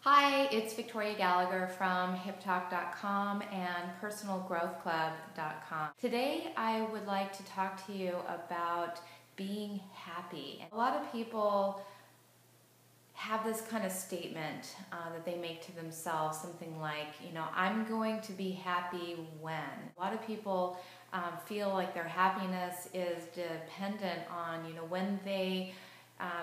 Hi, it's Victoria Gallagher from HipTalk.com and PersonalGrowthClub.com. Today I would like to talk to you about being happy. A lot of people have this kind of statement that they make to themselves, something like, I'm going to be happy when. A lot of people feel like their happiness is dependent on, when they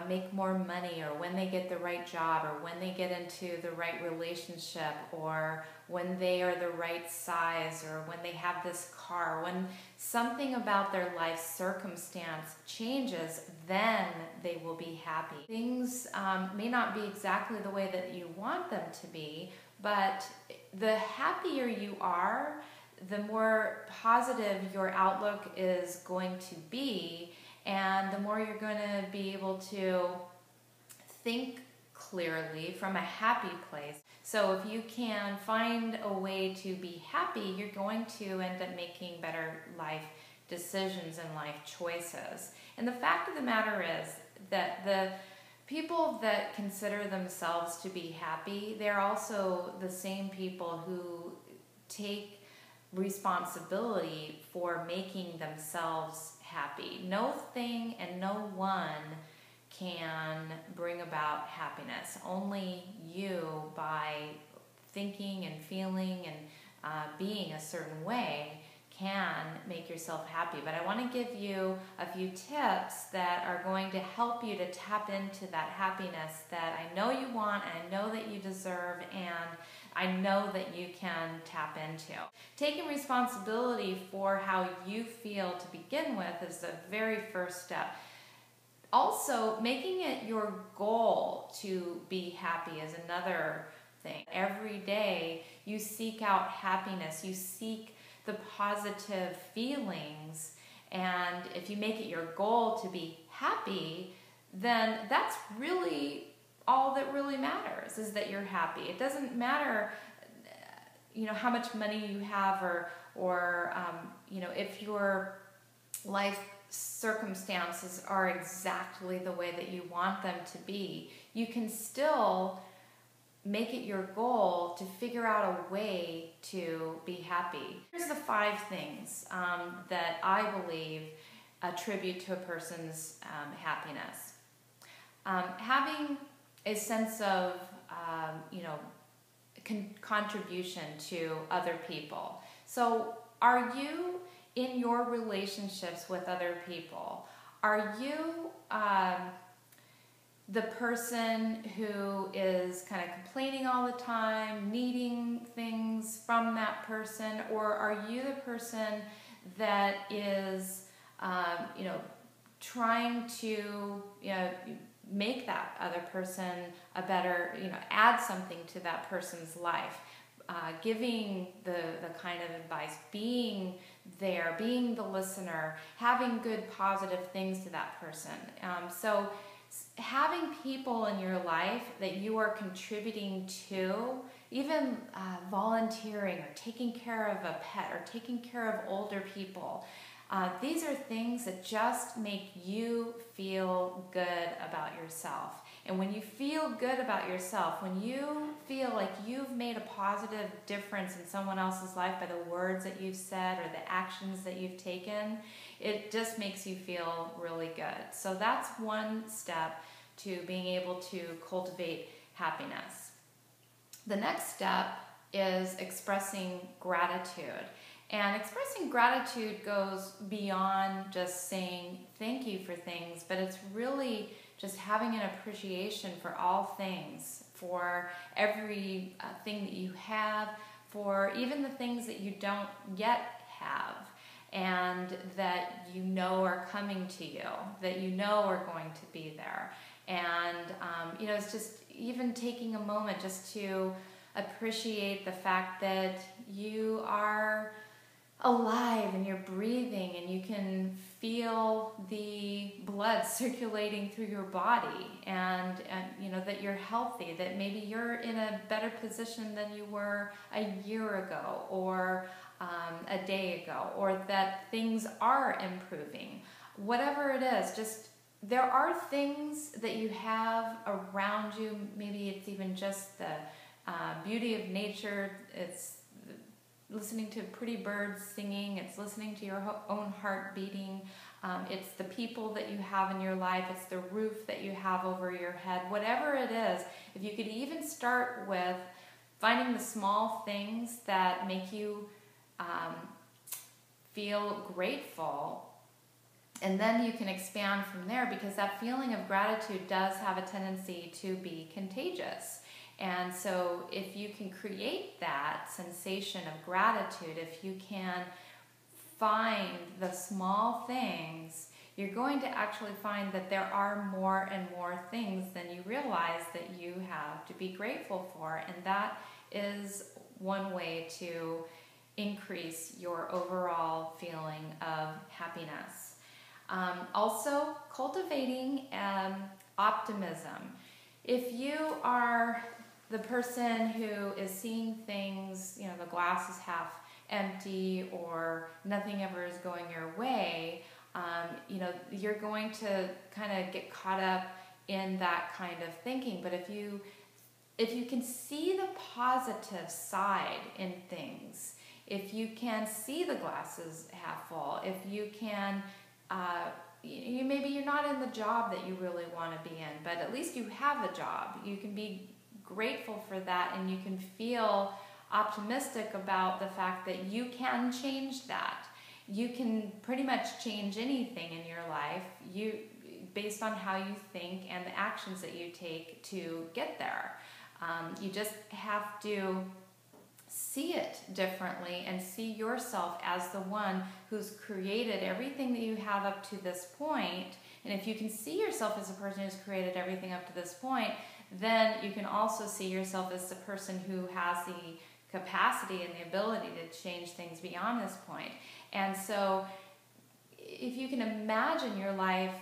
make more money, or when they get the right job, or when they get into the right relationship, or when they are the right size, or when they have this car. When something about their life circumstance changes, then they will be happy. Things may not be exactly the way that you want them to be, but the happier you are, the more positive your outlook is going to be, and the more you're going to be able to think clearly from a happy place. So if you can find a way to be happy, you're going to end up making better life decisions and life choices. And the fact of the matter is that the people that consider themselves to be happy, they're also the same people who take responsibility for making themselves happy. No thing and no one can bring about happiness. Only you, by thinking and feeling and being a certain way, can make yourself happy. But I want to give you a few tips that are going to help you to tap into that happiness that I know you want, and I know that you deserve, and I know that you can tap into. Taking responsibility for how you feel to begin with is the very first step. Also, making it your goal to be happy is another thing. Every day you seek out happiness, you seek the positive feelings, and if you make it your goal to be happy, then that's really all that really matters, is that you're happy. It doesn't matter, how much money you have, or if your life circumstances are exactly the way that you want them to be. You can still make it your goal to figure out a way to be happy. Here's the 5 things that I believe attribute to a person's happiness. Having a sense of, contribution to other people. So are you, in your relationships with other people, are you the person who is kind of complaining all the time, needing things from that person, or are you the person that is, trying to, make that other person a better, add something to that person's life, giving the kind of advice, being there, being the listener, having good positive things to that person. So having people in your life that you are contributing to, even volunteering or taking care of a pet or taking care of older people, these are things that just make you feel good about yourself. And when you feel good about yourself, when you feel like you've made a positive difference in someone else's life by the words that you've said or the actions that you've taken, it just makes you feel really good. So that's one step to being able to cultivate happiness. The next step is expressing gratitude. And expressing gratitude goes beyond just saying thank you for things, but it's really just having an appreciation for all things, for every thing that you have, for even the things that you don't yet have, and that you know are coming to you, that you know are going to be there. And, it's just even taking a moment just to appreciate the fact that you are alive and you're breathing and you can feel the blood circulating through your body, and that you're healthy, that maybe you're in a better position than you were a year ago or a day ago, or that things are improving. Whatever it is, just there are things that you have around you. Maybe it's even just the beauty of nature. It's listening to pretty birds singing. It's listening to your own heart beating. It's the people that you have in your life. It's the roof that you have over your head. Whatever it is, if you could even start with finding the small things that make you feel grateful, and then you can expand from there, because that feeling of gratitude does have a tendency to be contagious. And so if you can create that sensation of gratitude, if you can find the small things, you're going to actually find that there are more and more things than you realize that you have to be grateful for. And that is one way to increase your overall feeling of happiness. Also, cultivating optimism. If you are the person who is seeing things, the glass is half empty or nothing ever is going your way, you're going to kind of get caught up in that kind of thinking. But if you can see the positive side in things, if you can see the glasses half full, if you can, maybe you're not in the job that you really want to be in, but at least you have a job. You can be grateful for that, and you can feel optimistic about the fact that you can change that. You can pretty much change anything in your life based on how you think and the actions that you take to get there. You just have to see it differently and see yourself as the one who's created everything that you have up to this point. And if you can see yourself as a person who's created everything up to this point, then you can also see yourself as the person who has the capacity and the ability to change things beyond this point. And so if you can imagine your life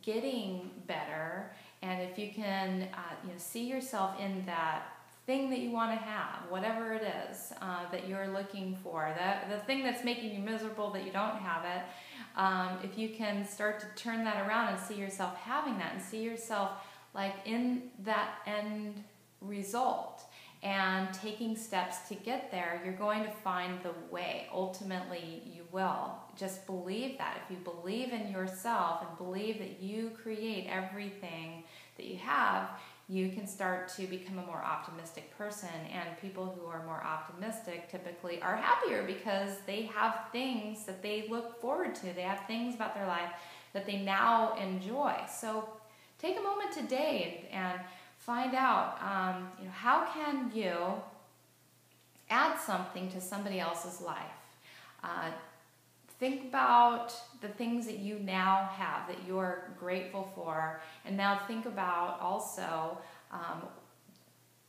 getting better, and if you can see yourself in that thing that you want to have, whatever it is that you're looking for, the thing that's making you miserable that you don't have it, if you can start to turn that around and see yourself having that, and see yourself like in that end result and taking steps to get there, you're going to find the way. Ultimately, you will. Just believe that. If you believe in yourself and believe that you create everything that you have, you can start to become a more optimistic person. And people who are more optimistic typically are happier because they have things that they look forward to. They have things about their life that they now enjoy. So take a moment today and find out, how can you add something to somebody else's life? Think about the things that you now have that you're grateful for, and now think about also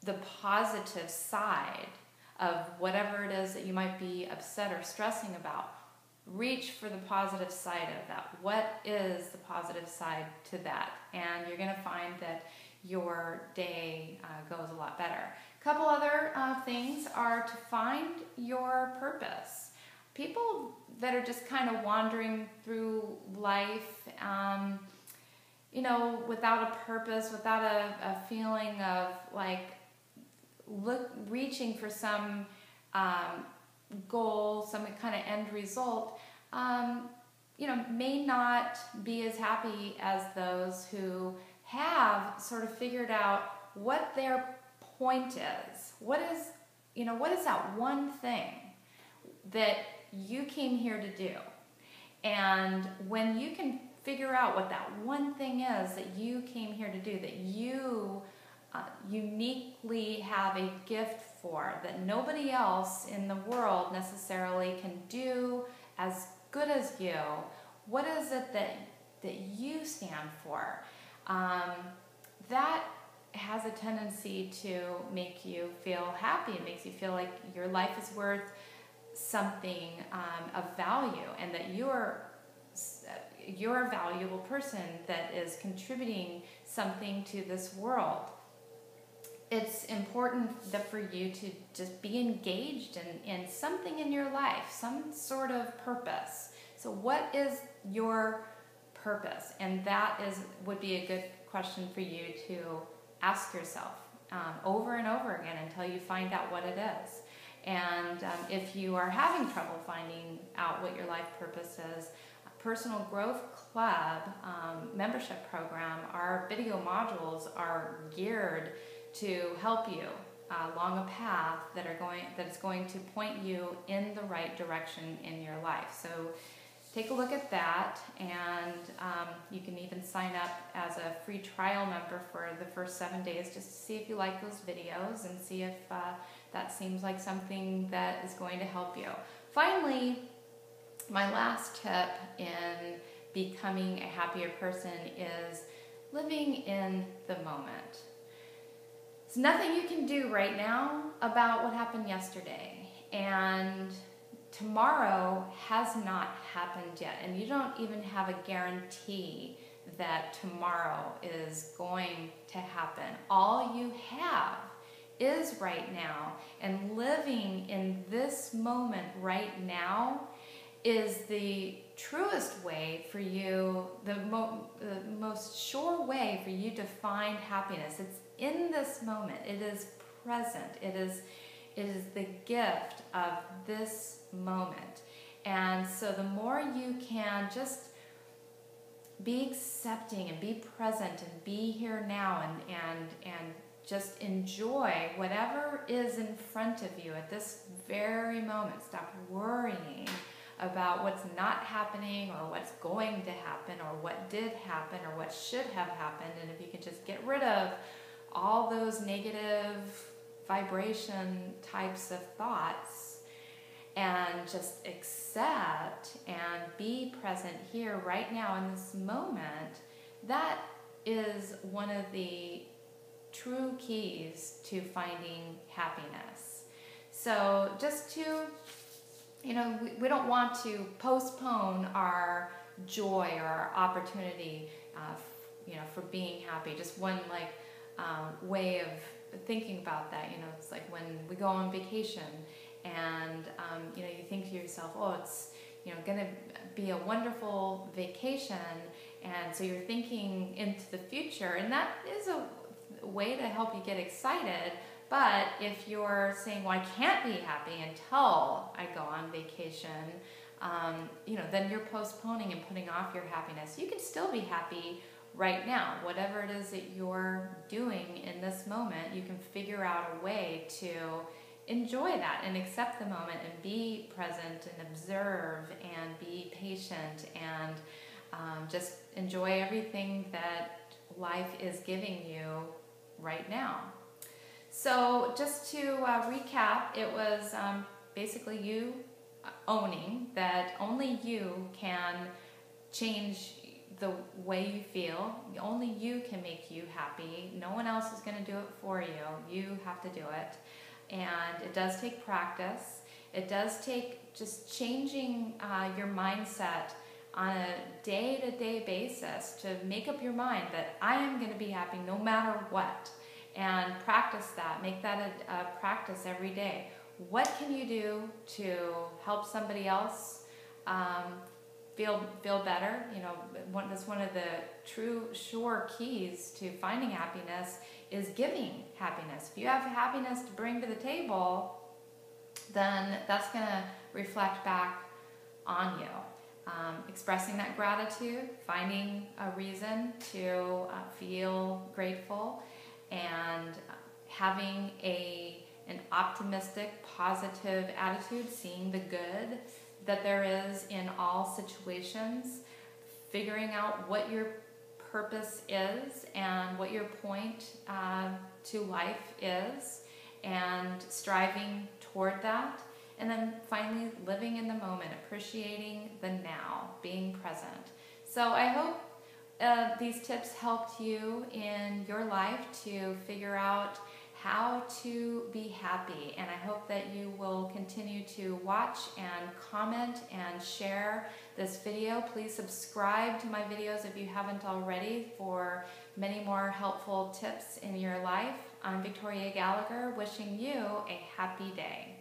the positive side of whatever it is that you might be upset or stressing about. Reach for the positive side of that. What is the positive side to that? And you're going to find that your day goes a lot better. A couple other things are to find your purpose. People that are just kind of wandering through life, without a purpose, without a feeling of like reaching for some goal, some kind of end result, may not be as happy as those who have sort of figured out what their point is. What is that one thing that you came here to do? And when you can figure out what that one thing is that you came here to do, that you uniquely have a gift for, that nobody else in the world necessarily can do as good as you, what is it that you stand for? That has a tendency to make you feel happy. It makes you feel like your life is worth something of value, and that you're a valuable person that is contributing something to this world. It's important for you to just be engaged in something in your life, some sort of purpose. So what is your purpose? And that would be a good question for you to ask yourself over and over again until you find out what it is. And if you are having trouble finding out what your life purpose is, Personal Growth Club membership program, our video modules are geared to help you along a path that is going to point you in the right direction in your life. So take a look at that, and you can even sign up as a free trial member for the first 7 days just to see if you like those videos and see if that seems like something that is going to help you. Finally, my last tip in becoming a happier person is living in the moment. There's nothing you can do right now about what happened yesterday, and tomorrow has not happened yet, and you don't even have a guarantee that tomorrow is going to happen. All you have is right now, and living in this moment right now is the truest way for you, the most sure way for you to find happiness. It's in this moment. It is present. It is the gift of this moment. And so the more you can just be accepting and be present and be here now and just enjoy whatever is in front of you at this very moment. Stop worrying about what's not happening or what's going to happen or what did happen or what should have happened. And if you can just get rid of all those negative vibration types of thoughts and just accept and be present here right now in this moment, that is one of the true keys to finding happiness. So just to, we don't want to postpone our joy or our opportunity, for being happy. Just one way of thinking about that, it's like when we go on vacation and, you think to yourself, oh, it's, going to be a wonderful vacation. And so you're thinking into the future, and that is a way to help you get excited. But if you're saying, well, I can't be happy until I go on vacation, then you're postponing and putting off your happiness. You can still be happy right now. Whatever it is that you're doing in this moment, you can figure out a way to enjoy that and accept the moment and be present and observe and be patient and just enjoy everything that life is giving you right now. So just to recap, it was basically you owning that only you can change the way you feel. Only you can make you happy. No one else is going to do it for you. You have to do it. And it does take practice. It does take just changing your mindset on a day-to-day basis to make up your mind that I am going to be happy no matter what. And practice that. Make that a practice every day. What can you do to help somebody else feel better? That's one of the true sure keys to finding happiness is giving happiness. If you have happiness to bring to the table, then that's going to reflect back on you. Expressing that gratitude, finding a reason to feel grateful, and having an optimistic, positive attitude, seeing the good that there is in all situations, figuring out what your purpose is and what your point to life is, and striving toward that. And then finally, living in the moment, appreciating the now, being present. So I hope these tips helped you in your life to figure out how to be happy. And I hope that you will continue to watch and comment and share this video. Please subscribe to my videos if you haven't already for many more helpful tips in your life. I'm Victoria Gallagher, wishing you a happy day.